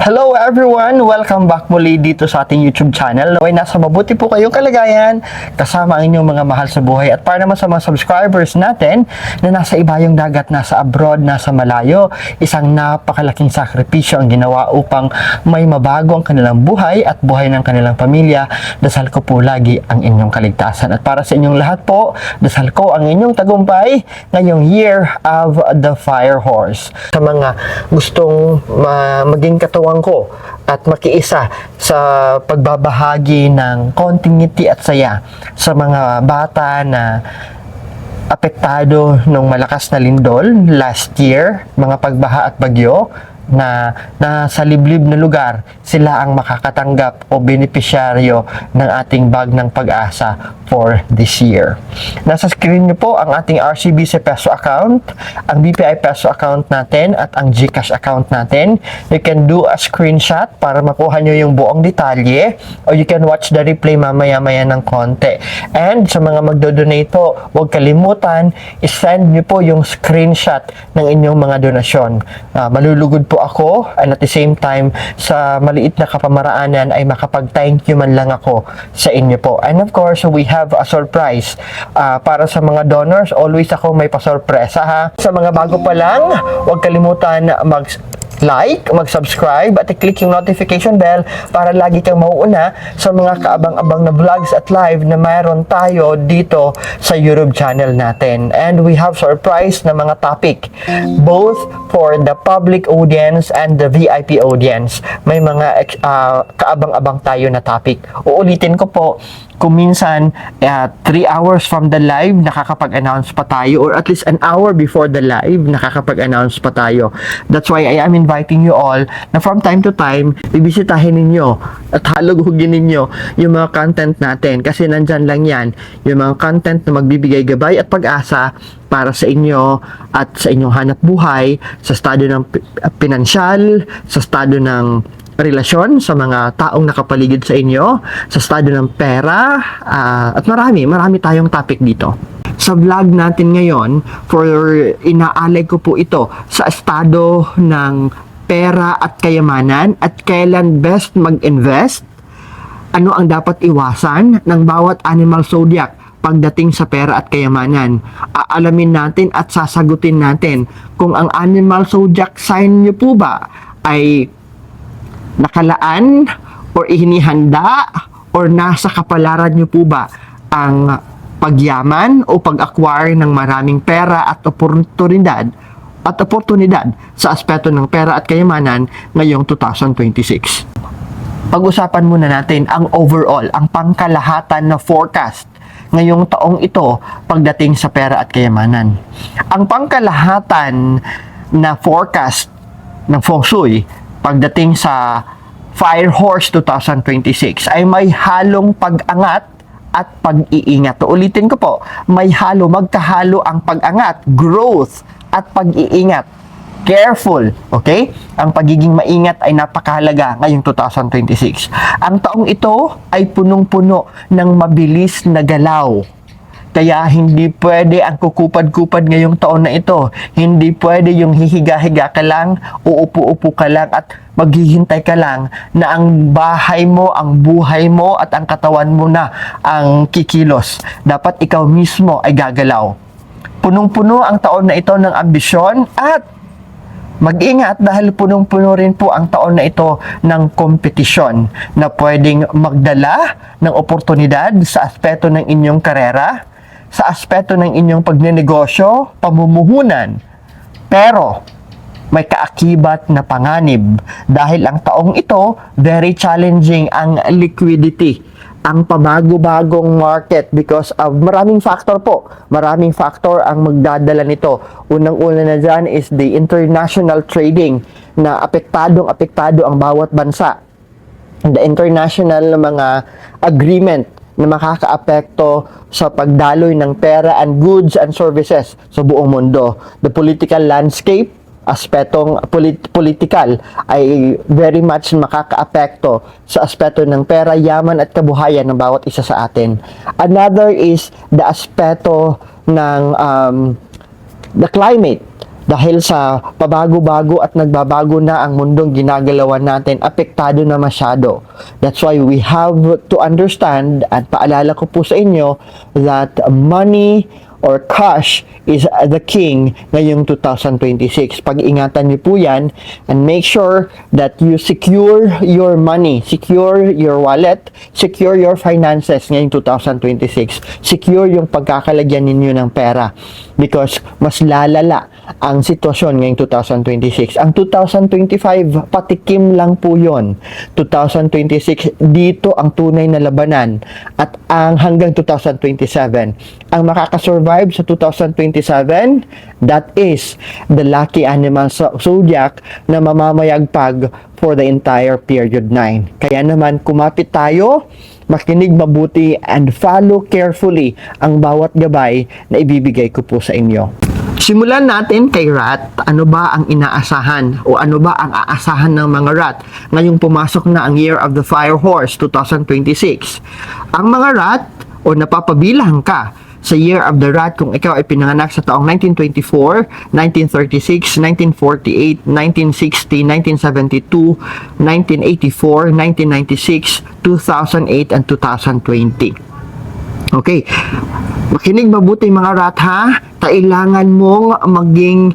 Hello everyone! Welcome back muli dito sa ating YouTube channel. Naway nasa mabuti po kayong kalagayan kasama ang inyong mga mahal sa buhay. At para naman sa mga subscribers natin na nasa ibayong dagat, nasa abroad, nasa malayo, isang napakalaking sakripisyo ang ginawa upang may mabago ang kanilang buhay at buhay ng kanilang pamilya. Dasal ko po lagi ang inyong kaligtasan. At para sa inyong lahat po, dasal ko ang inyong tagumpay ngayong Year of the Fire Horse. Sa mga gustong maging katawan ko at makiisa sa pagbabahagi ng konting ngiti at saya sa mga bata na apektado ng malakas na lindol last year, mga pagbaha at bagyo na nasa liblib na lugar, sila ang makakatanggap o benepisyaryo ng ating bag ng pag-asa for this year. Nasa screen niyo po ang ating RCBC Peso account, ang BPI Peso account natin at ang GCash account natin. You can do a screenshot para makuha niyo yung buong detalye or you can watch the replay mamaya-maya ng konti. And sa mga magdo-donate po, huwag kalimutan, isend niyo po yung screenshot ng inyong mga donasyon. Malulugod po ako and at the same time sa maliit na kapamaraanan ay makapag-thank you man lang ako sa inyo po. And of course, we have a surprise para sa mga donors. Always ako may pasorpresa ha. Sa mga bago pa lang, huwag kalimutan mag-like, mag-subscribe at i-click yung notification bell para lagi kang mauuna sa mga kaabang-abang na vlogs at live na mayroon tayo dito sa YouTube channel natin. And we have surprise na mga topic both for the public audience and the VIP audience. May mga kaabang-abang tayo na topic. Uulitin ko po, kung minsan 3 hours from the live nakakapag-announce pa tayo or at least an hour before the live nakakapag-announce pa tayo. That's why I am inviting you all na from time to time bibisitahin ninyo at halugugin ninyo yung mga content natin kasi nandyan lang yan, yung mga content na magbibigay gabay at pag-asa para sa inyo at sa inyong hanap buhay, sa estado ng pinansyal, sa estado ng relasyon sa mga taong nakapaligid sa inyo, sa estado ng pera, at marami tayong topic dito. Sa vlog natin ngayon, inaalay ko po ito sa estado ng pera at kayamanan at kailan best mag-invest, ano ang dapat iwasan ng bawat animal zodiac pagdating sa pera at kayamanan. Aalamin natin at sasagutin natin kung ang animal zodiac sign nyo po ba ay nakalaan or ihinihanda or nasa kapalaran nyo po ba ang pagyaman o pag-acquire ng maraming pera at oportunidad sa aspeto ng pera at kayamanan ngayong 2026. Pag-usapan muna natin ang overall, ang pangkalahatan na forecast ngayong taong ito pagdating sa pera at kayamanan. Ang pangkalahatan na forecast ng Feng Shui pagdating sa Fire Horse 2026 ay may halong pag-angat at pag-iingat. Ulitin ko po, magkahalo ang pag-angat, growth at pag-iingat. Careful, okay? Ang pagiging maingat ay napakahalaga ngayong 2026. Ang taong ito ay punong-puno ng mabilis na galaw. Kaya hindi pwede ang kukupad-kupad ngayong taon na ito. Hindi pwede yung hihiga-higa ka lang, uupo-upo ka lang at maghihintay ka lang na ang bahay mo, ang buhay mo at ang katawan mo na ang kikilos. Dapat ikaw mismo ay gagalaw. Punong-puno ang taon na ito ng ambisyon at mag-ingat dahil punong-puno rin po ang taon na ito ng kompetisyon na pwedeng magdala ng oportunidad sa aspeto ng inyong karera, sa aspeto ng inyong pagnenegosyo, pamumuhunan. Pero may kaakibat na panganib dahil ang taong ito very challenging ang liquidity, ang pabago-bagong market because of maraming factor po. Maraming factor ang magdadala nito. Unang-una na dyan is the international trading na apektado ang bawat bansa. The international na mga agreement na makakaapekto sa pagdaloy ng pera and goods and services sa buong mundo. The political landscape, aspetong political ay very much makakaapekto sa aspeto ng pera, yaman at kabuhayan ng bawat isa sa atin. Another is the aspeto ng the climate, Dahil sa pabago-bago at nagbabago na ang mundong ginagalawan natin, apektado na masyado. That's why we have to understand, at paalala ko po sa inyo, that money or cash is the king ngayong 2026. Pag-ingatan niyo po yan and make sure that you secure your money, secure your wallet, secure your finances ngayong 2026. Secure yung pagkakalagyan ninyo ng pera because mas lalala ang sitwasyon ngayong 2026. Ang 2025, patikim lang po yun. 2026, dito ang tunay na labanan at ang hanggang 2027. Ang makakasurvive sa 2027, that is the lucky animal zodiac na mamamayagpag for the entire period 9. Kaya naman, kumapit tayo, makinig mabuti, and follow carefully ang bawat gabay na ibibigay ko po sa inyo. Simulan natin kay Rat. Ano ba ang inaasahan o ano ba ang aasahan ng mga Rat ngayong pumasok na ang Year of the Fire Horse 2026? Ang mga Rat o napapabilang ka sa Year of the Rat kung ikaw ay pinanganak sa taong 1924, 1936, 1948, 1960, 1972, 1984, 1996, 2008, and 2020. Okay. Makinig mabuti mga Rat ha. Kailangan mong maging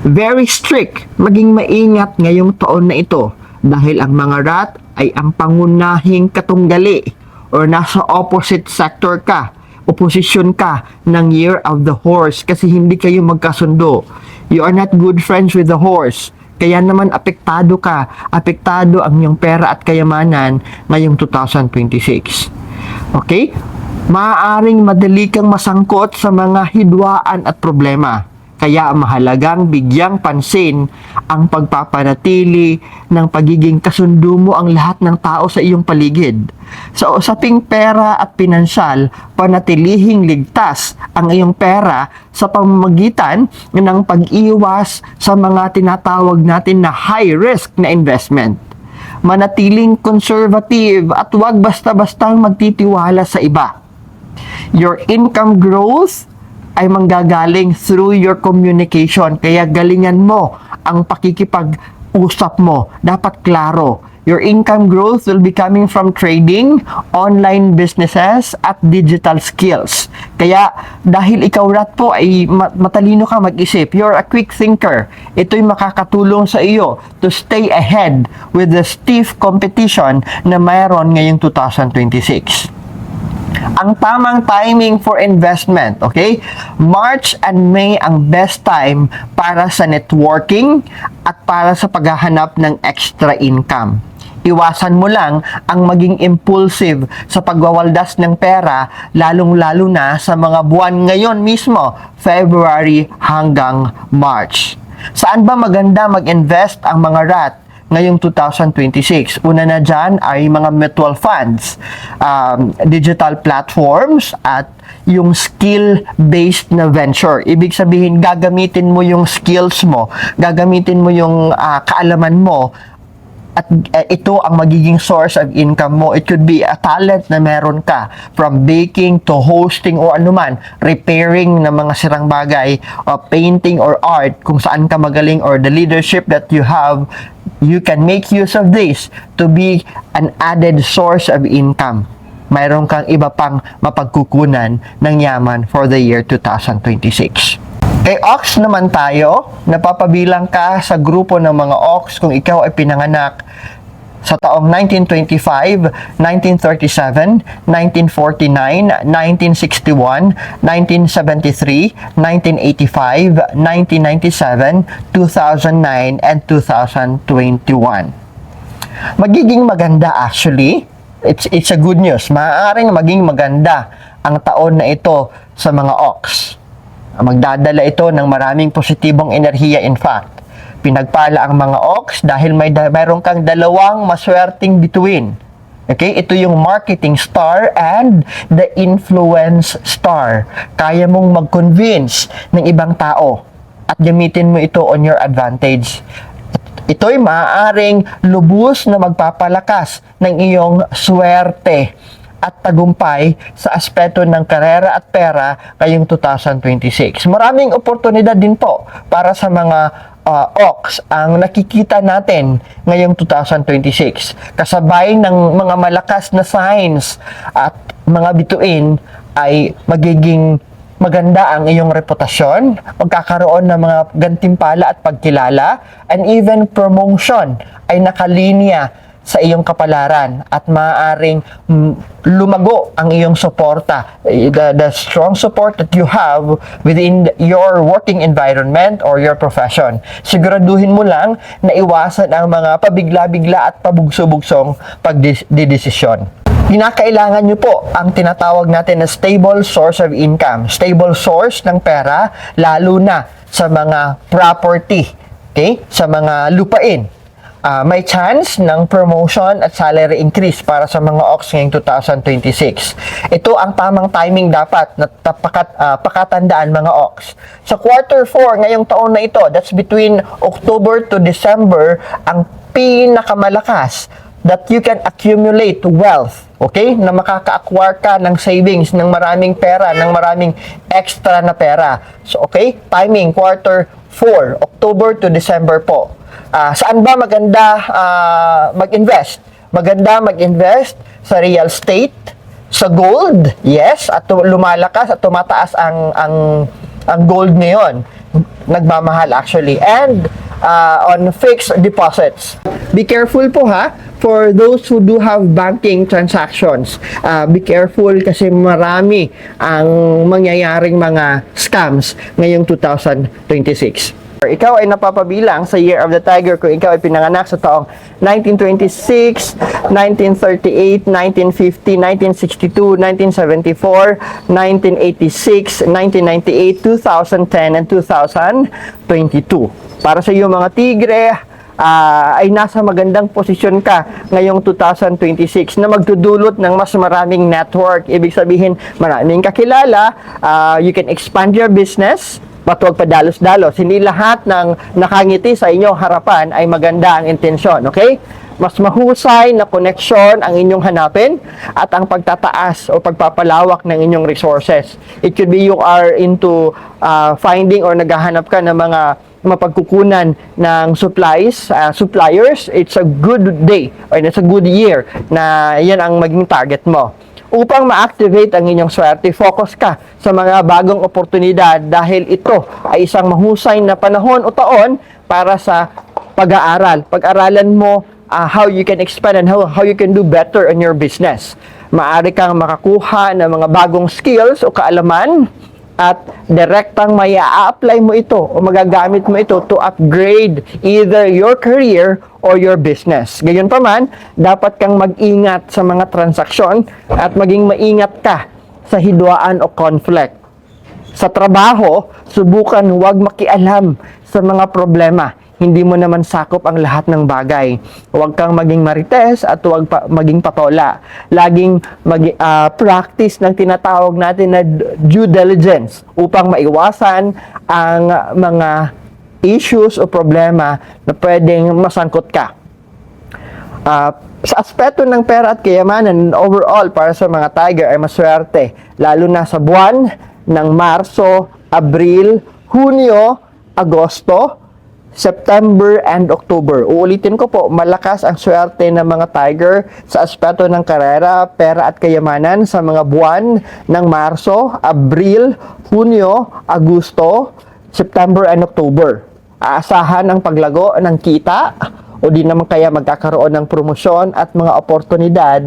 very strict, maging maingat ngayong taon na ito dahil ang mga Rat ay ang pangunahing katunggali or nasa opposite sector ka, opposition ka ng Year of the Horse kasi hindi kayo magkasundo. You are not good friends with the horse. Kaya naman apektado ka, apektado ang iyong pera at kayamanan ngayong 2026. Okay? Maaaring madali kang masangkot sa mga hidwaan at problema. Kaya mahalagang bigyang pansin ang pagpapanatili ng pagiging kasundo mo ang lahat ng tao sa iyong paligid. Sa usaping pera at pinansyal, panatilihing ligtas ang iyong pera sa pamamagitan ng pag-iwas sa mga tinatawag natin na high-risk na investment. Manatiling conservative at huwag basta-bastang magtitiwala sa iba. Your income growth ay manggagaling through your communication. Kaya galingan mo ang pakikipag-usap mo. Dapat klaro. Your income growth will be coming from trading, online businesses, at digital skills. Kaya dahil ikaw Rat po ay matalino ka mag-isip, you're a quick thinker. Ito'y makakatulong sa iyo to stay ahead with the stiff competition na mayroon ngayong 2026. Ang tamang timing for investment, okay? March and May ang best time para sa networking at para sa paghahanap ng extra income. Iwasan mo lang ang maging impulsive sa pagwawaldas ng pera, lalong-lalo na sa mga buwan ngayon mismo, February hanggang March. Saan ba maganda mag-invest ang mga Rat ngayong 2026? Una na dyan ay mga mutual funds, digital platforms, at yung skill-based na venture. Ibig sabihin, gagamitin mo yung skills mo, gagamitin mo yung kaalaman mo, at ito ang magiging source of income mo. It could be a talent na meron ka, from baking to hosting o anuman, repairing ng mga sirang bagay, painting or art, kung saan ka magaling, or the leadership that you have, you can make use of this to be an added source of income. Mayroon kang iba pang mapagkukunan ng yaman for the year 2026. Kay Ox naman tayo, napapabilang ka sa grupo ng mga Ox kung ikaw ay pinanganak sa taong 1925, 1937, 1949, 1961, 1973, 1985, 1997, 2009, and 2021. Magiging maganda actually. It's a good news. Maaaring maging maganda ang taon na ito sa mga Ox. Magdadala ito ng maraming positibong enerhiya. In fact, pinagpala ang mga Ox dahil mayroon kang dalawang maswerteng bituin. Okay? Ito yung marketing star and the influence star. Kaya mong mag-convince ng ibang tao at gamitin mo ito on your advantage. Ito'y maaaring lubos na magpapalakas ng iyong swerte at tagumpay sa aspeto ng karera at pera ngayong 2026. Maraming oportunidad din po para sa mga Ox ang nakikita natin ngayong 2026. Kasabay ng mga malakas na signs at mga bituin ay magiging maganda ang iyong reputasyon, magkakaroon ng mga gantimpala at pagkilala, and even promotion ay nakalinya sa iyong kapalaran at maaaring lumago ang iyong suporta. The strong support that you have within your working environment or your profession. Siguraduhin mo lang na iwasan ang mga pabigla-bigla at pabugso-bugsong pagdidesisyon. Kinakailangan nyo po ang tinatawag natin na stable source of income. Stable source ng pera, lalo na sa mga property, okay? Sa mga lupain. May chance ng promotion at salary increase para sa mga Ox ngayong 2026. Ito ang tamang timing dapat na pakatandaan mga Ox. Sa quarter 4 ngayong taon na ito, that's between October to December, ang pinakamalakas that you can accumulate wealth, okay? Na makaka-acquire ka ng savings, ng maraming pera, ng maraming extra na pera. So, okay? Timing, quarter 4, October to December po. Saan ba maganda mag-invest? Maganda mag-invest sa real estate, sa gold, yes, at lumalakas at tumataas ang gold ngayon. Nagmamahal actually. And on fixed deposits. Be careful po ha, for those who do have banking transactions. Be careful kasi marami ang mangyayaring mga scams ngayong 2026. Ikaw ay napapabilang sa Year of the Tiger kung ikaw ay pinanganak sa taong 1926, 1938, 1950, 1962, 1974, 1986, 1998, 2010, and 2022. Para sa iyo mga tigre, ay nasa magandang posisyon ka ngayong 2026 na magdudulot ng mas maraming network. Ibig sabihin, maraming kakilala, you can expand your business, but huwag padalos-dalos. Hindi lahat ng nakangiti sa inyong harapan ay maganda ang intensyon, okay? Mas mahusay na connection ang inyong hanapin at ang pagtataas o pagpapalawak ng inyong resources. It could be you are into finding or naghahanap ka ng mga mapagkukunan ng suppliers. It's a good day or it's a good year na yan ang maging target mo. Upang ma-activate ang inyong swerte, focus ka sa mga bagong oportunidad dahil ito ay isang mahusay na panahon o taon para sa pag-aaral. Pag-aralan mo how you can expand and how you can do better in your business. Maaari kang makakuha ng mga bagong skills o kaalaman at direktang may a-apply mo ito o magagamit mo ito to upgrade either your career or your business. Gayunpaman, dapat kang mag-ingat sa mga transaksyon at maging maingat ka sa hidwaan o conflict. Sa trabaho, subukan huwag makialam sa mga problema. Hindi mo naman sakop ang lahat ng bagay. Huwag kang maging marites at huwag maging patola. Laging practice ng tinatawag natin na due diligence upang maiwasan ang mga issues o problema na pwedeng masangkot ka. Sa aspeto ng pera at kayamanan, overall para sa mga tiger ay maswerte. Lalo na sa buwan ng Marso, Abril, Hunyo, Agosto, September and October. Uulitin ko po, malakas ang swerte ng mga tiger sa aspeto ng karera, pera at kayamanan sa mga buwan ng Marso, Abril, Hunyo, Agosto, September and October. Aasahan ang paglago ng kita o di naman kaya magkakaroon ng promosyon at mga oportunidad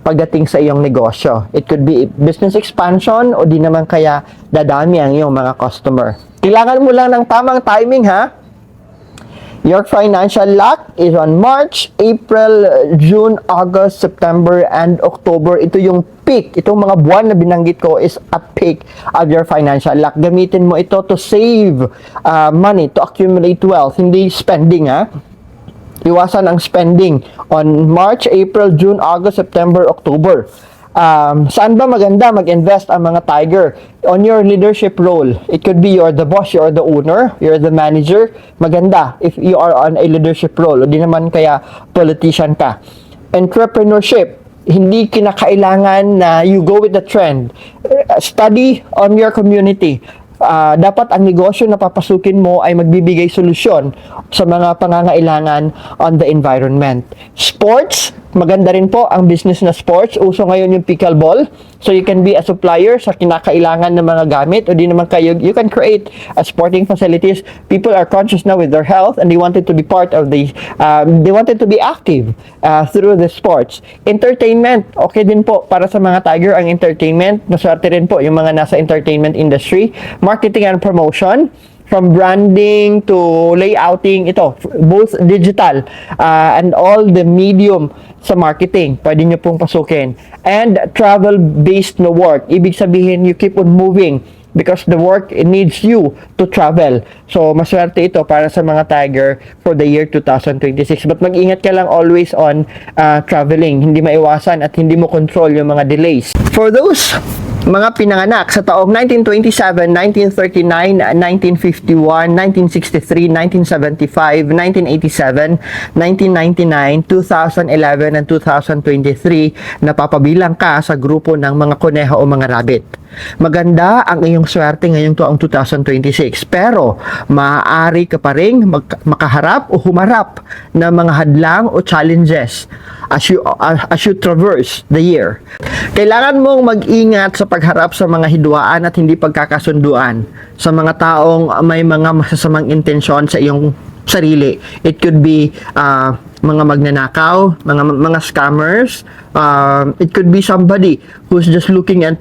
pagdating sa iyong negosyo. It could be business expansion o di naman kaya dadami ang iyong mga customer. Kailangan mo lang ng tamang timing ha. Your financial luck is on March, April, June, August, September, and October. Ito yung peak. Itong mga buwan na binanggit ko is a peak of your financial luck. Gamitin mo ito to save money, to accumulate wealth. Hindi spending, ha? Iwasan ang spending on March, April, June, August, September, October. Saan ba maganda mag-invest ang mga tiger? On your leadership role. It could be you're the boss, you're the owner, you're the manager. Maganda if you are on a leadership role. O di naman kaya politician ka. Entrepreneurship. Hindi kinakailangan na you go with the trend. Study on your community. Dapat ang negosyo na papasukin mo ay magbibigay solusyon sa mga pangangailangan on the environment. Sports, maganda rin po ang business na sports. Uso ngayon yung pickleball. So you can be a supplier sa kinakailangan ng mga gamit o di naman kayo, you can create sporting facilities. People are conscious now with their health and they wanted to be part of the, they wanted to be active through the sports. Entertainment, okay din po para sa mga tiger ang entertainment. Maswerte rin po yung mga nasa entertainment industry. Marketing and promotion, from branding to layouting, ito, both digital and all the medium sa marketing, pwede nyo pong pasukin. And travel-based na work, ibig sabihin, you keep on moving because the work needs you to travel. So, maswerte ito para sa mga tiger for the year 2026. But mag-ingat ka lang always on traveling. Hindi maiwasan at hindi mo control yung mga delays. For those mga pinanganak sa taong 1927, 1939, 1951, 1963, 1975, 1987, 1999, 2011, and 2023, napapabilang ka sa grupo ng mga kuneho o mga rabbit. Maganda ang iyong swerte ngayong taong 2026, pero maaari ka pa rin makaharap o humarap ng mga hadlang o challenges as you traverse the year. Kailangan mong mag-ingat sa pagharap sa mga hidwaan at hindi pagkakasunduan sa mga taong may mga masasamang intensyon sa iyong sarili. It could be mga magnanakaw, mga scammers. It could be somebody who's just looking at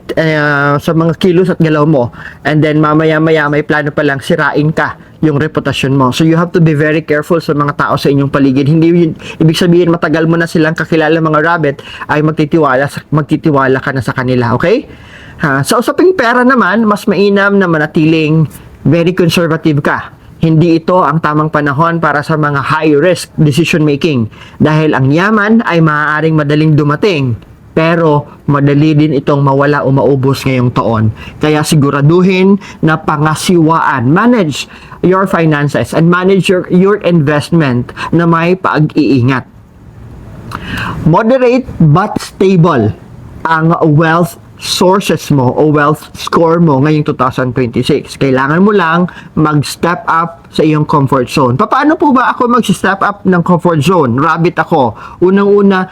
sa mga kilos at galaw mo, and then mamaya-maya may plano pa lang sirain ka yung reputasyon mo. So you have to be very careful sa mga tao sa inyong paligid. Hindi yun, ibig sabihin matagal mo na silang kakilala mga rabbit ay magtitiwala ka na sa kanila, okay? Sa usaping pera naman, mas mainam na manatiling very conservative ka. Hindi ito ang tamang panahon para sa mga high-risk decision making dahil ang yaman ay maaaring madaling dumating pero madali din itong mawala o maubos ngayong taon. Kaya siguraduhin na pangasiwaan. Manage your finances and manage your investment na may pag-iingat. Moderate but stable ang wealth sources mo o wealth score mo ngayong 2026. Kailangan mo lang mag-step up sa iyong comfort zone. Paano po ba ako mag-step up ng comfort zone? Rabbit ako. Unang-una,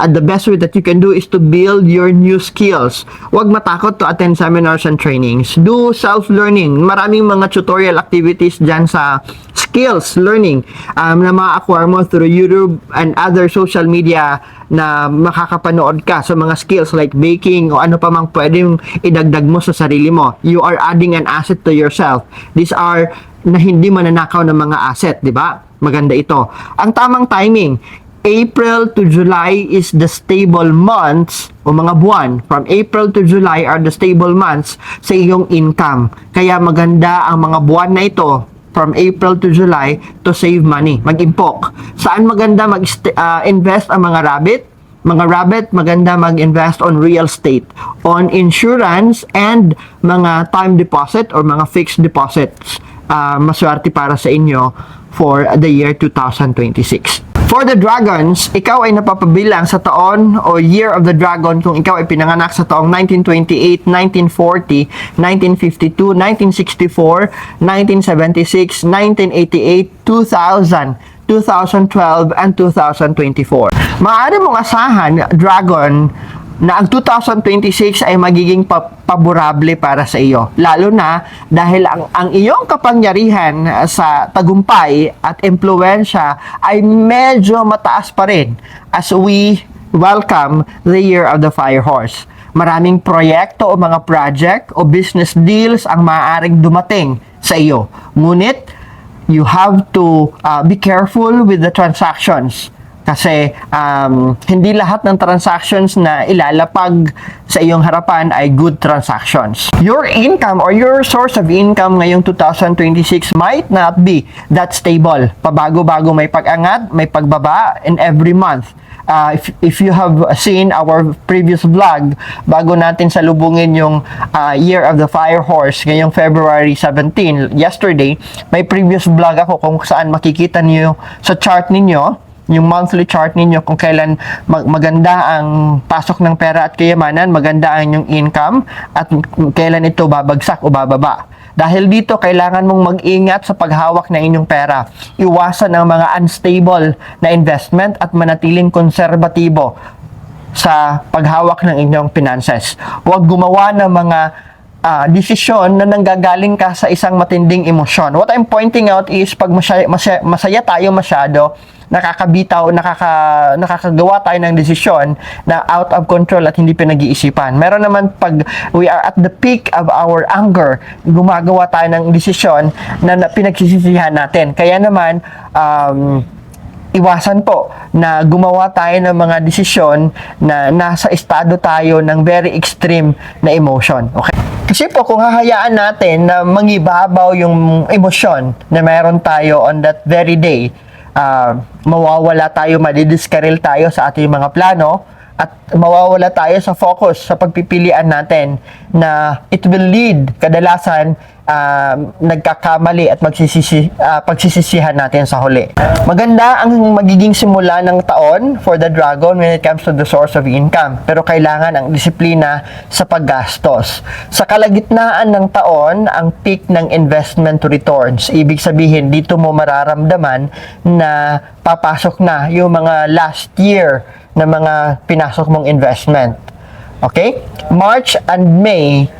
the best way that you can do is to build your new skills. Huwag matakot to attend seminars and trainings. Do self-learning. Maraming mga tutorial activities dyan sa skills learning na ma-acquire mo through YouTube and other social media na makakapanood ka sa mga skills like baking o ano pa mang pwedeng idagdag mo sa sarili mo. You are adding an asset to yourself. These are na hindi mananakaw ng mga asset, di ba? Maganda ito. Ang tamang timing, April to July is the stable months o mga buwan. From April to July are the stable months sa iyong income. Kaya maganda ang mga buwan na ito from April to July to save money, mag-impok. Saan maganda mag-invest ang mga rabbit? Mga rabbit, maganda mag-invest on real estate, on insurance, and mga time deposit or mga fixed deposits. Maswerte para sa inyo for the year 2026. For the dragons, ikaw ay napapabilang sa taon o year of the dragon kung ikaw ay pinanganak sa taong 1928, 1940, 1952, 1964, 1976, 1988, 2000, 2012, and 2024. Maaari mong asahan, dragon, na ang 2026 ay magiging paborable para sa iyo. Lalo na dahil ang iyong kapangyarihan sa tagumpay at impluwensya ay medyo mataas pa rin as we welcome the year of the fire horse. Maraming proyekto o mga project o business deals ang maaaring dumating sa iyo. Ngunit, you have to be careful with the transactions. Kasi hindi lahat ng transactions na ilalapag sa iyong harapan ay good transactions. Your income or your source of income ngayong 2026 might not be that stable. Pabago-bago may pag-angat, may pagbaba in every month. If you have seen our previous vlog, bago natin salubungin yung Year of the Fire Horse ngayong February 17, yesterday, may previous vlog ako kung saan makikita niyo sa chart ninyo yung monthly chart ninyo kung kailan maganda ang pasok ng pera at kayamanan, maganda ang inyong income, at kailan ito babagsak o bababa. Dahil dito, kailangan mong mag-ingat sa paghawak ng inyong pera. Iwasan ang mga unstable na investment at manatiling konserbatibo sa paghawak ng inyong finances. Huwag gumawa ng mga desisyon na nanggagaling ka sa isang matinding emosyon. What I'm pointing out is pag masaya tayo masyado, nakakabitaw, nakakagawa tayo ng desisyon na out of control at hindi pinag-iisipan. Meron naman pag we are at the peak of our anger, gumagawa tayo ng desisyon na pinagsisisihan natin. Kaya naman, iwasan po na gumawa tayo ng mga desisyon na nasa estado tayo ng very extreme na emotion. Okay? Kasi po, kung hahayaan natin na mangibabaw yung emosyon na mayroon tayo on that very day, mawawala tayo, madidiskaril tayo sa ating mga plano, at mawawala tayo sa focus sa pagpipilian natin na it will lead kadalasan nagkakamali at pagsisisihan natin sa huli. Maganda ang magiging simula ng taon for the dragon when it comes to the source of income, pero kailangan ang disiplina sa paggastos. Sa kalagitnaan ng taon, ang peak ng investment returns. Ibig sabihin, dito mo mararamdaman na papasok na yung mga last year na mga pinasok mong investment. Okay? March and May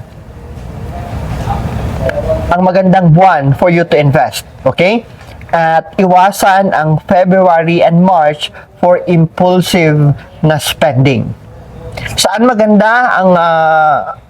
ang magandang buwan for you to invest. Okay? At iwasan ang February and March for impulsive na spending. Saan maganda ang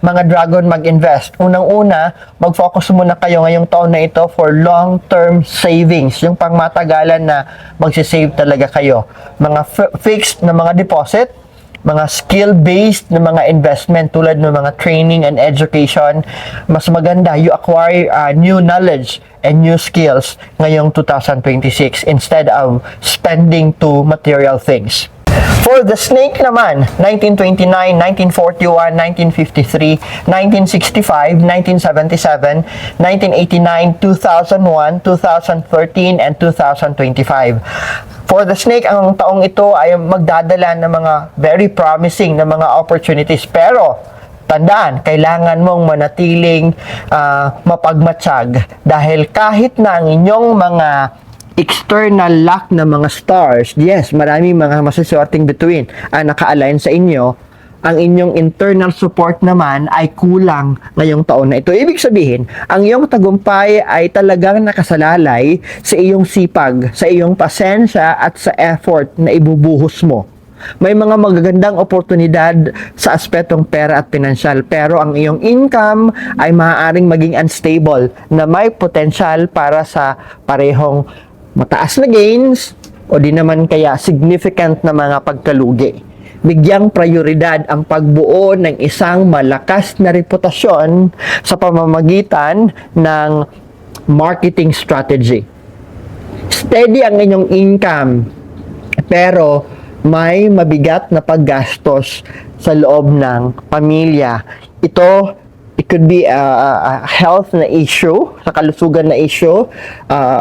mga dragon mag-invest? Unang-una, mag-focus muna kayo ngayong taon na ito for long-term savings. Yung pangmatagalan na magsisave talaga kayo. Mga fixed na mga deposit, mga skill-based na mga investment tulad ng mga training and education. Mas maganda, you acquire new knowledge and new skills ngayong 2026 instead of spending to material things. For the snake naman, 1929, 1941, 1953, 1965, 1977, 1989, 2001, 2013, and 2025. For the snake, ang taong ito ay magdadala ng mga very promising na mga opportunities. Pero, tandaan, kailangan mong manatiling mapagmatsyag dahil kahit na ang inyong mga external luck na mga stars, yes, maraming mga masaswerteng bituin ang naka-align sa inyo, ang inyong internal support naman ay kulang ngayong taon na ito. Ibig sabihin, ang iyong tagumpay ay talagang nakasalalay sa iyong sipag, sa iyong pasensya at sa effort na ibubuhos mo. May mga magagandang oportunidad sa aspetong pera at pinansyal, pero ang iyong income ay maaaring maging unstable na may potensyal para sa parehong mataas na gains o di naman kaya significant na mga pagkalugi. Bigyang prioridad ang pagbuo ng isang malakas na reputasyon sa pamamagitan ng marketing strategy. Steady ang inyong income, pero may mabigat na paggastos sa loob ng pamilya. It could be a health na issue, sa kalusugan na issue,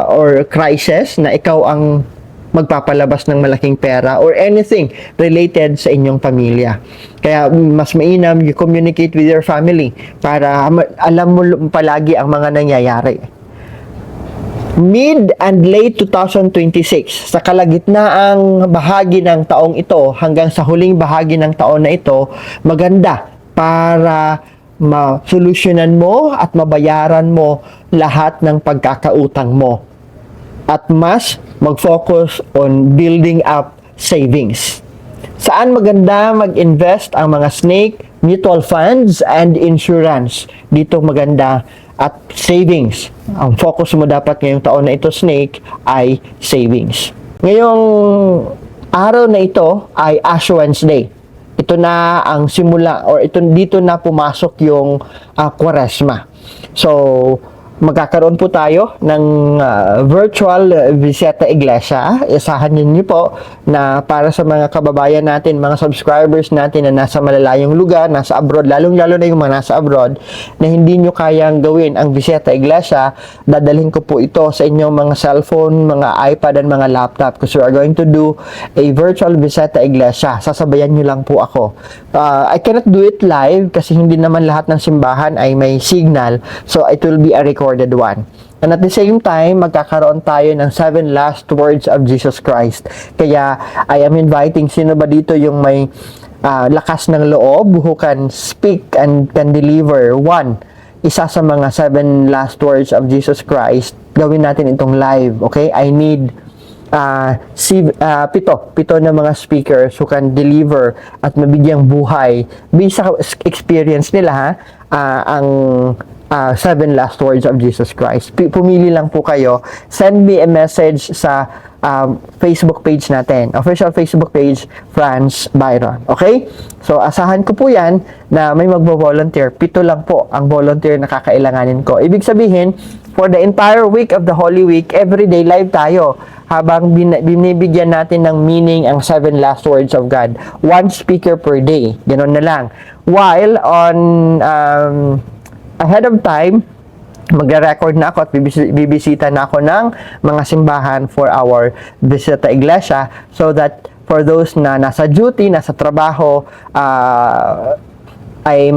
or crisis na ikaw ang magpapalabas ng malaking pera or anything related sa inyong pamilya. Kaya mas mainam you communicate with your family para alam mo palagi ang mga nangyayari. Mid and late 2026, sa kalagitnaang bahagi ng taong ito hanggang sa huling bahagi ng taon na ito, maganda para masolusyonan mo at mabayaran mo lahat ng pagkakautang mo. At mas mag-focus on building up savings. Saan maganda mag-invest ang mga snake? Mutual funds and insurance. Dito maganda at savings. Ang focus mo dapat ngayong taon na ito, snake, ay savings. Ngayong araw na ito ay Ash Wednesday. Ito na ang simula or dito na pumasok yung Kwaresma. So, magkakaroon po tayo ng virtual Visita Iglesia. Isahan niyo po na para sa mga kababayan natin, mga subscribers natin na nasa malalayong lugar, nasa abroad, lalong-lalo na yung mga nasa abroad, na hindi nyo kayang gawin ang Visita Iglesia, dadalhin ko po ito sa inyong mga cellphone, mga iPad, and mga laptop because we are going to do a virtual Visita Iglesia. Sasabayan nyo lang po ako. I cannot do it live kasi hindi naman lahat ng simbahan ay may signal, so it will be a recorded one. And at the same time, magkakaroon tayo ng 7 last words of Jesus Christ. Kaya, I am inviting, sino ba dito yung may lakas ng loob, who can speak and can deliver isa sa mga 7 last words of Jesus Christ. Gawin natin itong live, okay? I need pito na mga speakers who can deliver at mabigyang buhay based sa experience nila ang 7 last words of Jesus Christ. Pumili lang po kayo. Send me a message sa Facebook page natin. Official Facebook page, Franz Byron. Okay? So, asahan ko po yan na may magbo-volunteer. 7 lang po ang volunteer na kakailanganin ko. Ibig sabihin, for the entire week of the Holy Week, everyday live tayo habang binibigyan natin ng meaning ang 7 last words of God. 1 speaker per day. Ganon na lang. While on ahead of time, magre-record na ako at bibisita na ako ng mga simbahan for our Visita Iglesia so that for those na nasa duty, nasa trabaho, ay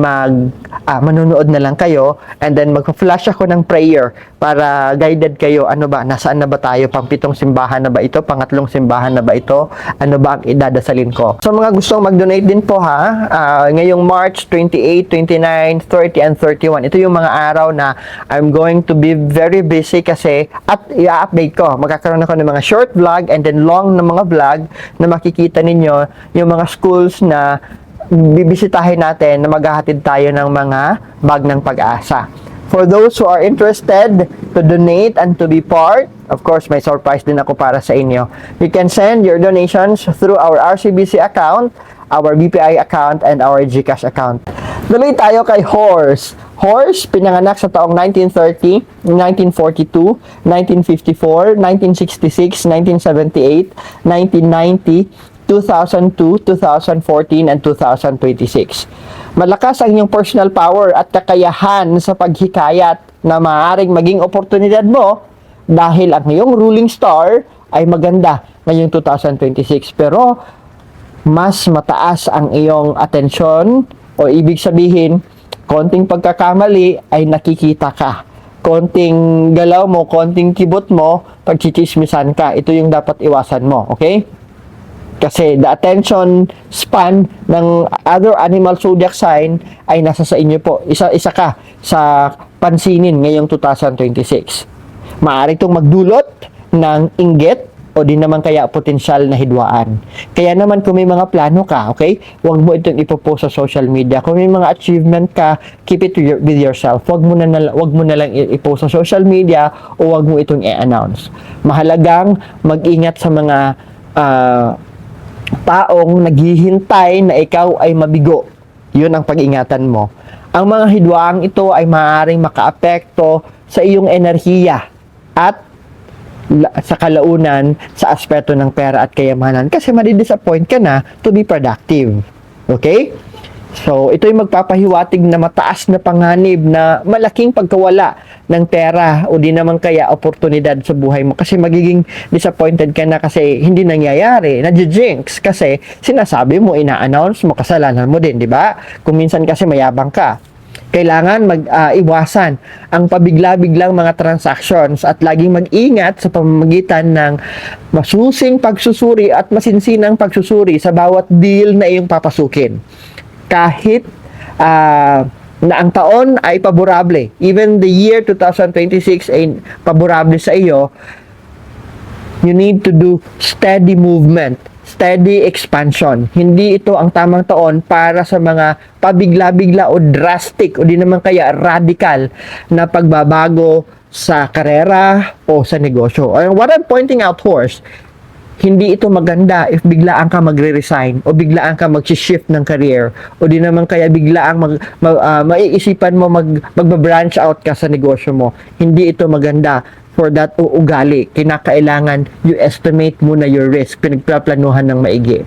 manunood na lang kayo and then magpa-flash ako ng prayer para guided kayo. Ano ba? Nasaan na ba tayo? Pang-7 simbahan na ba ito? Pang-3 simbahan na ba ito? Ano ba ang idadasalin ko? So mga gustong mag-donate din po ngayong March 28, 29, 30, and 31. Ito yung mga araw na I'm going to be very busy kasi at i-update ko. Magkakaroon ako ng mga short vlog and then long na mga vlog na makikita ninyo yung mga schools na bibisitahin natin na maghahatid tayo ng mga bag ng pag-asa. For those who are interested to donate and to be part, of course, may surprise din ako para sa inyo. You can send your donations through our RCBC account, our BPI account, and our GCash account. Tuloy tayo kay Horse. Horse, pinanganak sa taong 1930, 1942, 1954, 1966, 1978, 1990, 2002, 2014, and 2026. Malakas ang iyong personal power at kakayahan sa paghikayat na maaaring maging oportunidad mo dahil ang iyong ruling star ay maganda ngayong 2026. Pero mas mataas ang iyong atensyon o ibig sabihin, konting pagkakamali ay nakikita ka. Konting galaw mo, konting kibot mo, pagchichismisan ka. Ito yung dapat iwasan mo, okay? Kasi the attention span ng other animal zodiac sign ay nasa sa inyo po. Isa ka sa pansinin ngayong 2026. Maaari itong magdulot ng inggit o di naman kaya potensyal na hidwaan. Kaya naman kung may mga plano ka, okay, huwag mo itong ipopost sa social media. Kung may mga achievement ka, keep it with yourself. Huwag mo na lang ipost sa social media o huwag mo itong i-announce. Mahalagang mag-ingat sa mga taong naghihintay na ikaw ay mabigo. Yun ang pag-ingatan mo. Ang mga hidwaang ito ay maaaring makaapekto sa iyong enerhiya at sa kalaunan sa aspeto ng pera at kayamanan kasi madidisappoint ka na to be productive. Okay? So, ito'y magpapahiwatig na mataas na panganib na malaking pagkawala ng pera o di naman kaya oportunidad sa buhay mo kasi magiging disappointed ka na kasi hindi nangyayari, nadjinx kasi sinasabi mo, ina-announce mo, kasalanan mo din, di ba? Kung minsan kasi mayabang ka. Kailangan iwasan ang pabigla-biglang mga transactions at laging mag-ingat sa pamamagitan ng masusing pagsusuri at masinsinang pagsusuri sa bawat deal na iyong papasukin. Kahit na ang taon ay paborable, even the year 2026 ay paborable sa iyo, you need to do steady movement, steady expansion. Hindi ito ang tamang taon para sa mga pabigla-bigla o drastic o di naman kaya radical na pagbabago sa karera o sa negosyo. What I'm pointing out, Horse, hindi ito maganda if biglaan ka magre-resign o biglaan ka mag-shift ng career o di naman kaya biglaan maiisipan mo magba-branch out ka sa negosyo mo. Hindi ito maganda for that ugali. Kinakailangan you estimate muna your risk, pinagplaplanuhan ng maigi.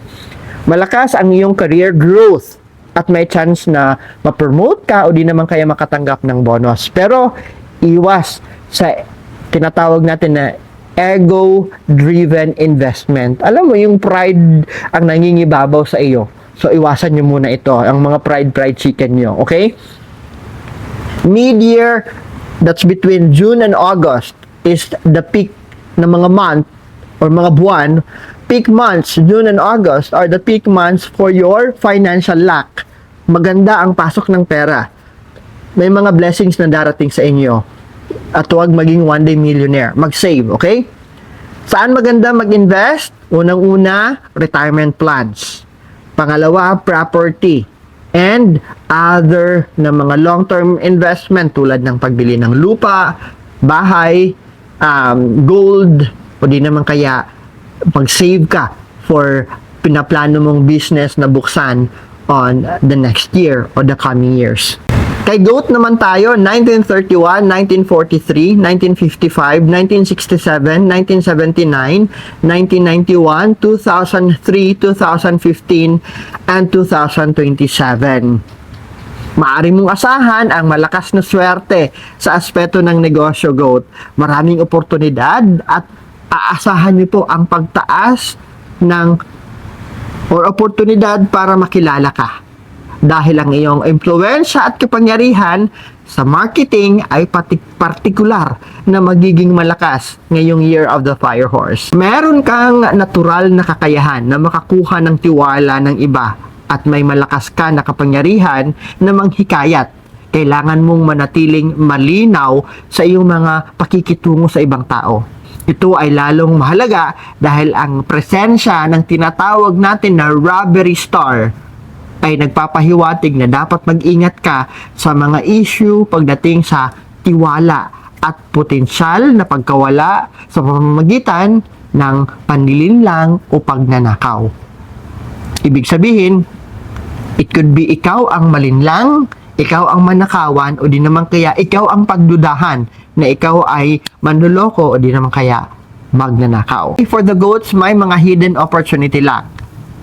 Malakas ang iyong career growth at may chance na ma-promote ka o di naman kaya makatanggap ng bonus. Pero iwas sa tinatawag natin na ego-driven investment. Alam mo, yung pride ang nangingibabaw sa iyo. So, iwasan nyo muna ito, ang mga pride chicken nyo. Okay? Mid-year, that's between June and August, is the peak ng mga month or mga buwan. Peak months, June and August, are the peak months for your financial luck. Maganda ang pasok ng pera. May mga blessings na darating sa inyo. At huwag maging one day millionaire. Mag-save, okay? Saan maganda mag-invest? Unang-una, retirement plans. Pangalawa, property. And other na mga long-term investment tulad ng pagbili ng lupa, bahay, gold, o di naman kaya mag-save ka for pinaplano mong business na buksan on the next year or the coming years. Kay GOAT naman tayo, 1931, 1943, 1955, 1967, 1979, 1991, 2003, 2015, and 2027. Maaari mong asahan ang malakas na swerte sa aspeto ng negosyo, GOAT. Maraming oportunidad at aasahan niyo po ang pagtaas ng or oportunidad para makilala ka. Dahil ang iyong impluwensya at kapangyarihan sa marketing ay partikular na magiging malakas ngayong Year of the Fire Horse. Meron kang natural na kakayahan na makakuha ng tiwala ng iba at may malakas ka na kapangyarihan na manghikayat. Kailangan mong manatiling malinaw sa iyong mga pakikitungo sa ibang tao. Ito ay lalong mahalaga dahil ang presensya ng tinatawag natin na robbery star ay nagpapahiwatig na dapat mag-ingat ka sa mga issue pagdating sa tiwala at potensyal na pagkawala sa pamamagitan ng panlilinlang o pagnanakaw. Ibig sabihin, it could be ikaw ang malinlang, ikaw ang manakawan, o di naman kaya ikaw ang pagdudahan na ikaw ay manloloko o di naman kaya magnanakaw. For the GOATs, may mga hidden opportunity luck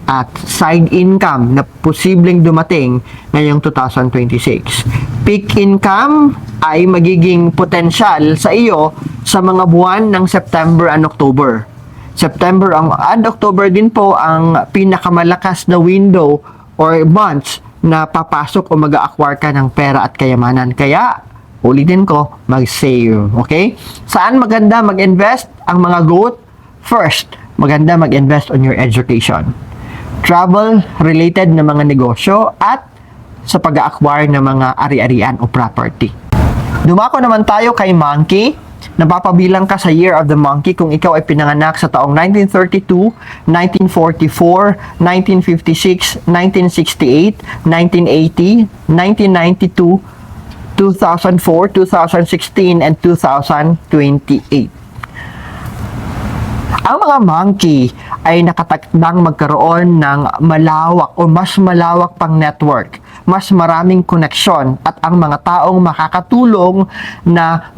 at side income na posibleng dumating ngayong 2026. Peak income ay magiging potensyal sa iyo sa mga buwan ng September and October. September and October din po ang pinakamalakas na window or months na papasok o mag-a-acquire ka ng pera at kayamanan. Kaya, ulitin ko, mag-save. Okay? Saan maganda mag-invest ang mga GOAT? First, maganda mag-invest on your education, travel-related na mga negosyo, at sa pag-acquire ng mga ari-arian o property. Dumako naman tayo kay Monkey. Napapabilang ka sa Year of the Monkey kung ikaw ay pinanganak sa taong 1932, 1944, 1956, 1968, 1980, 1992, 2004, 2016, and 2028. Ang mga monkey ay nakatakdang magkaroon ng malawak o mas malawak pang network, mas maraming koneksyon at ang mga taong makakatulong na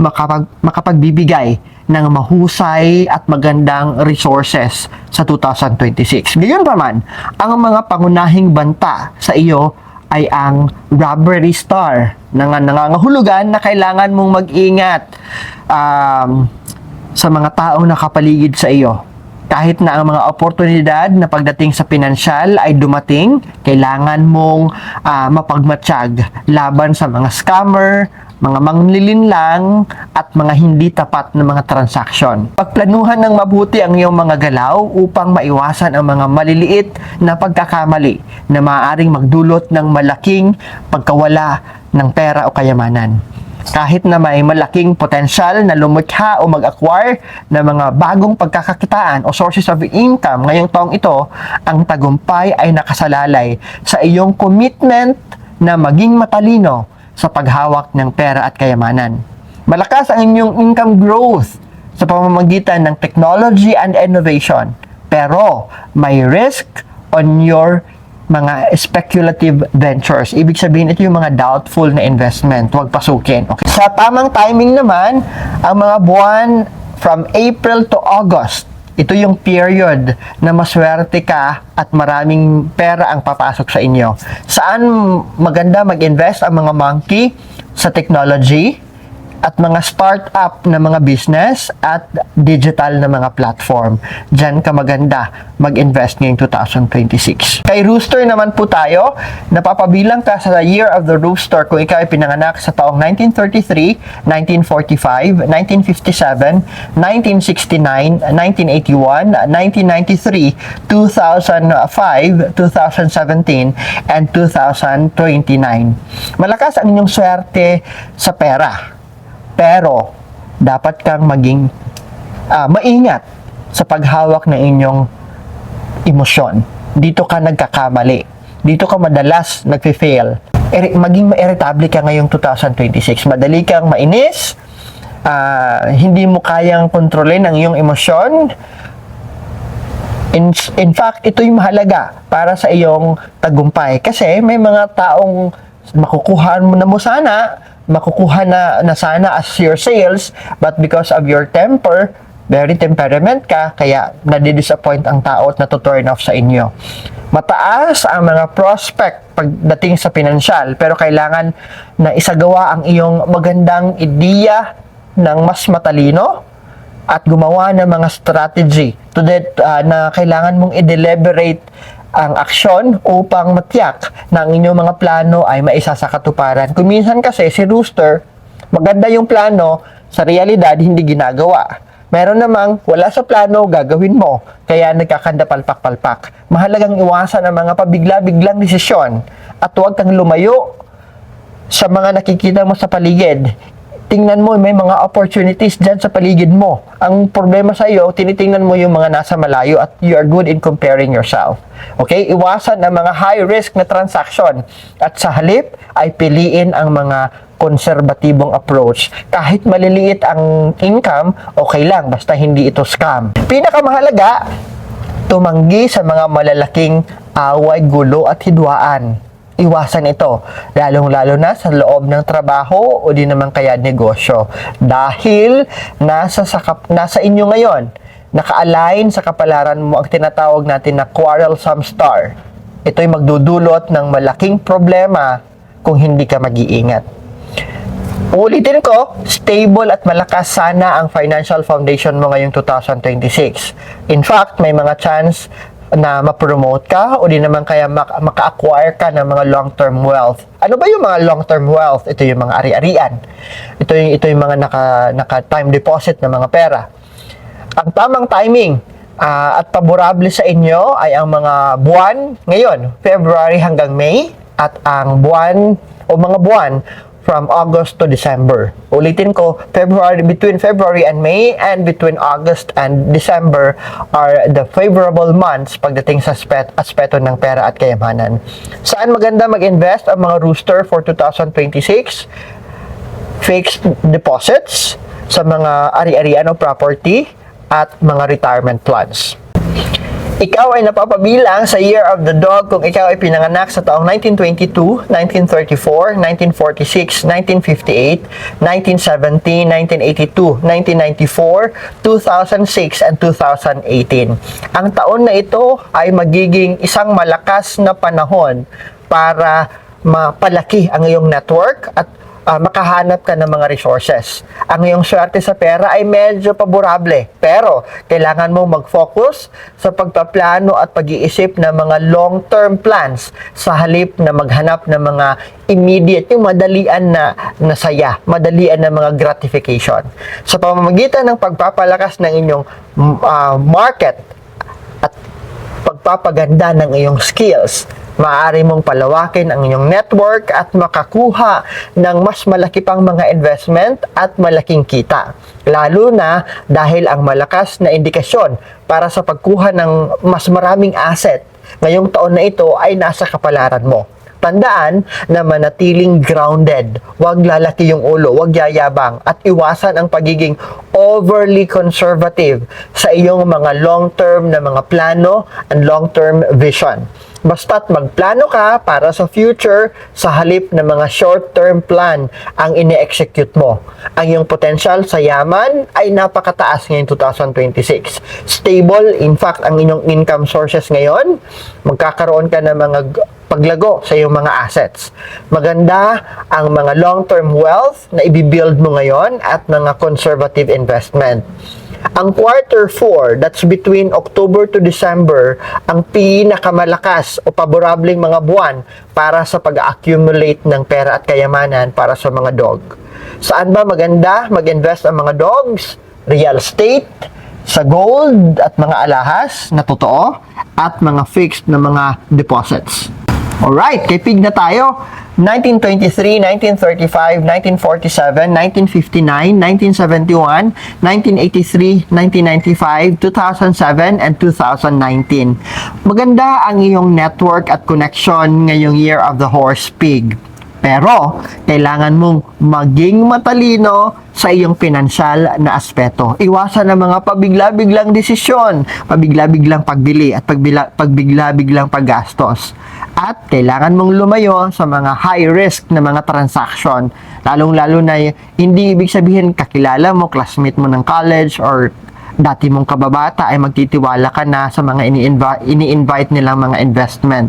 makapagbibigay ng mahusay at magandang resources sa 2026. Ngayon pa man, ang mga pangunahing banta sa iyo ay ang robbery star na nangangahulugan na kailangan mong mag-ingat sa mga taong nakapaligid sa iyo. Kahit na ang mga oportunidad na pagdating sa pinansyal ay dumating, kailangan mong mapagmatsyag laban sa mga scammer, mga manglilinlang, at mga hindi tapat na mga transaksyon. Pagplanuhan ng mabuti ang iyong mga galaw upang maiwasan ang mga maliliit na pagkakamali na maaaring magdulot ng malaking pagkawala ng pera o kayamanan. Kahit na may malaking potensyal na lumikha o mag-acquire ng mga bagong pagkakakitaan o sources of income ngayong taong ito, ang tagumpay ay nakasalalay sa iyong commitment na maging matalino sa paghawak ng pera at kayamanan. Malakas ang inyong income growth sa pamamagitan ng technology and innovation, Pero may risk on your mga speculative ventures. Ibig sabihin, ito yung mga doubtful na investment. Huwag pasukin. Okay? Sa tamang timing naman, ang mga buwan from April to August, ito yung period na maswerte ka at maraming pera ang papasok sa inyo. Saan maganda mag-invest ang mga monkey? Sa technology, at mga start-up na mga business at digital na mga platform. Diyan ka maganda mag-invest ngayong 2026. Kay Rooster naman po tayo, napapabilang ka sa Year of the Rooster kung ikaw ay pinanganak sa taong 1933, 1945, 1957, 1969, 1981, 1993, 2005, 2017, and 2029. Malakas ang inyong swerte sa pera. Pero, dapat kang maging maingat sa paghawak ng inyong emosyon. Dito ka nagkakamali. Dito ka madalas nagfe-fail. Maging ma-irritable ka ngayong 2026. Madali kang mainis. Hindi mo kayang kontrolin ang iyong emosyon. In fact, ito yung mahalaga para sa iyong tagumpay. Kasi may mga taong makukuha na sana as your sales, but because of your temper, very temperament ka, kaya nadidisappoint ang tao at natuturn off sa inyo. Mataas ang mga prospect pagdating sa pinansyal, pero kailangan na isagawa ang iyong magandang ideya ng mas matalino at gumawa ng mga strategy na kailangan mong i-deliberate ang aksyon upang matiyak na ang inyong mga plano ay maisa sa katuparan. Kung minsan kasi si Rooster, maganda yung plano, sa realidad hindi ginagawa. Meron namang wala sa plano, gagawin mo, kaya nagkakandapalpak-palpak. Mahalagang iwasan ang mga pabigla-biglang desisyon at huwag kang lumayo sa mga nakikita mo sa paligid. Tingnan mo, may mga opportunities dyan sa paligid mo. Ang problema sa iyo, tinitingnan mo yung mga nasa malayo at you are good in comparing yourself. Okay? Iwasan ang mga high-risk na transaction at sa halip ay piliin ang mga konserbatibong approach. Kahit maliliit ang income, okay lang, basta hindi ito scam. Pinakamahalaga, tumanggi sa mga malalaking away, gulo at hidwaan. Iwasan ito, lalong-lalo na sa loob ng trabaho o di naman kaya negosyo. Dahil nasa inyo ngayon, naka-align sa kapalaran mo ang tinatawag natin na quarrelsome star. Ito'y magdudulot ng malaking problema kung hindi ka mag-iingat. Ulitin ko, stable at malakas sana ang financial foundation mo ngayong 2026. In fact, may mga chance na ma-promote ka o di naman kaya maka-acquire ka ng mga long-term wealth. Ano ba yung mga long-term wealth? Ito yung mga ari-arian. Ito yung mga naka-time deposit na mga pera. Ang tamang timing at paborable sa inyo ay ang mga buwan ngayon, February hanggang May, at ang buwan o mga buwan from August to December. Ulitin ko, between February and May and between August and December are the favorable months pagdating sa aspeto ng pera at kayamanan. Saan maganda mag-invest ang mga Rooster for 2026? Fixed deposits sa mga ari-arian o property at mga retirement plans. Ikaw ay napapabilang sa Year of the Dog kung ikaw ay pinanganak sa taong 1922, 1934, 1946, 1958, 1970, 1982, 1994, 2006, and 2018. Ang taon na ito ay magiging isang malakas na panahon para mapalaki ang iyong network at makahanap ka ng mga resources. Ang iyong swerte sa pera ay medyo paborable, pero kailangan mo mag-focus sa pagpaplano at pag-iisip ng mga long-term plans sa halip na maghanap ng mga immediate, yung madalian na saya, madalian na mga gratification. Sa pamamagitan ng pagpapalakas ng inyong market at pagpapaganda ng iyong skills, maaari mong palawakin ang inyong network at makakuha ng mas malaki pang mga investment at malaking kita. Lalo na dahil ang malakas na indikasyon para sa pagkuha ng mas maraming asset ngayong taon na ito ay nasa kapalaran mo. Tandaan na manatiling grounded. Huwag lalaki yung ulo, huwag yayabang, at iwasan ang pagiging overly conservative sa iyong mga long-term na mga plano and long-term vision. Basta't magplano ka para sa future sa halip na mga short-term plan ang ine-execute mo. Ang iyong potential sa yaman ay napakataas ngayong 2026. Stable, in fact, ang inyong income sources ngayon, magkakaroon ka ng mga paglago sa iyong mga assets. Maganda ang mga long-term wealth na ibibuild mo ngayon at mga conservative investment. Ang quarter 4, that's between October to December, ang pinakamalakas o paborableng mga buwan para sa pag-accumulate ng pera at kayamanan para sa mga dog. Saan ba maganda mag-invest ang mga dogs? Real estate, sa gold at mga alahas na totoo, at mga fixed na mga deposits. Alright, kay pig na tayo. 1923, 1935, 1947, 1959, 1971, 1983, 1995, 2007, and 2019. Maganda ang iyong network at connection ngayong Year of the Horse Pig. Pero, kailangan mong maging matalino sa iyong pinansyal na aspeto. Iwasan ang mga pabigla-biglang desisyon, pabigla-biglang pagbili at pagbigla-biglang paggastos. At kailangan mong lumayo sa mga high-risk na mga transaction. Lalong-lalo na hindi ibig sabihin kakilala mo, classmate mo ng college, or dati mong kababata ay magtitiwala ka na sa mga ini-invite nilang mga investment.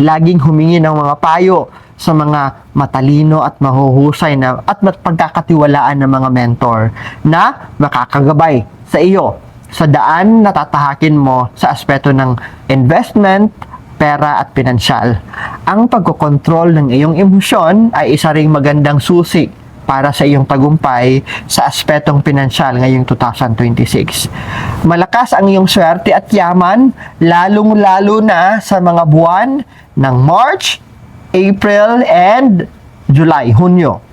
Laging humingi ng mga payo sa mga matalino at mahuhusay na at pagkakatiwalaan ng mga mentor na makakagabay sa iyo sa daan na tatahakin mo sa aspeto ng investment, pera at pinansyal. Ang pagkokontrol ng iyong emosyon ay isa ring magandang susi para sa iyong tagumpay sa aspetong pinansyal ngayong 2026. Malakas ang iyong swerte at yaman, lalong-lalo na sa mga buwan ng March, April, and July, Hunyo,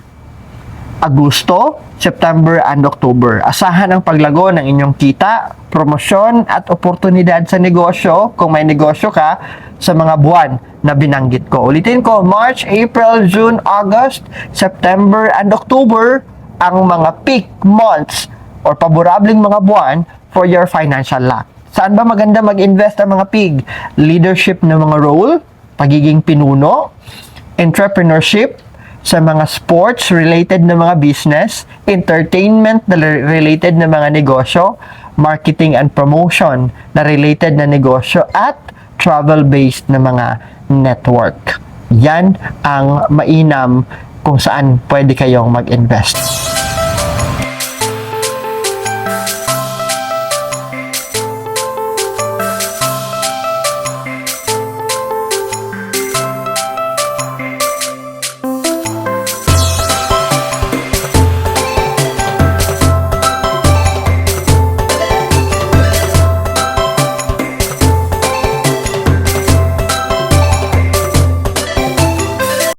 Agosto, September, and October. Asahan ang paglago ng inyong kita, promosyon, at oportunidad sa negosyo kung may negosyo ka sa mga buwan na binanggit ko. Ulitin ko, March, April, June, August, September, and October ang mga peak months or paborableng mga buwan for your financial luck. Saan ba maganda mag-invest ang mga pig? Leadership ng mga role, pagiging pinuno, entrepreneurship, sa mga sports-related na mga business, entertainment-related na mga negosyo, marketing and promotion na related na negosyo, at travel-based na mga network. Yan ang mainam kung saan pwede kayong mag-invest.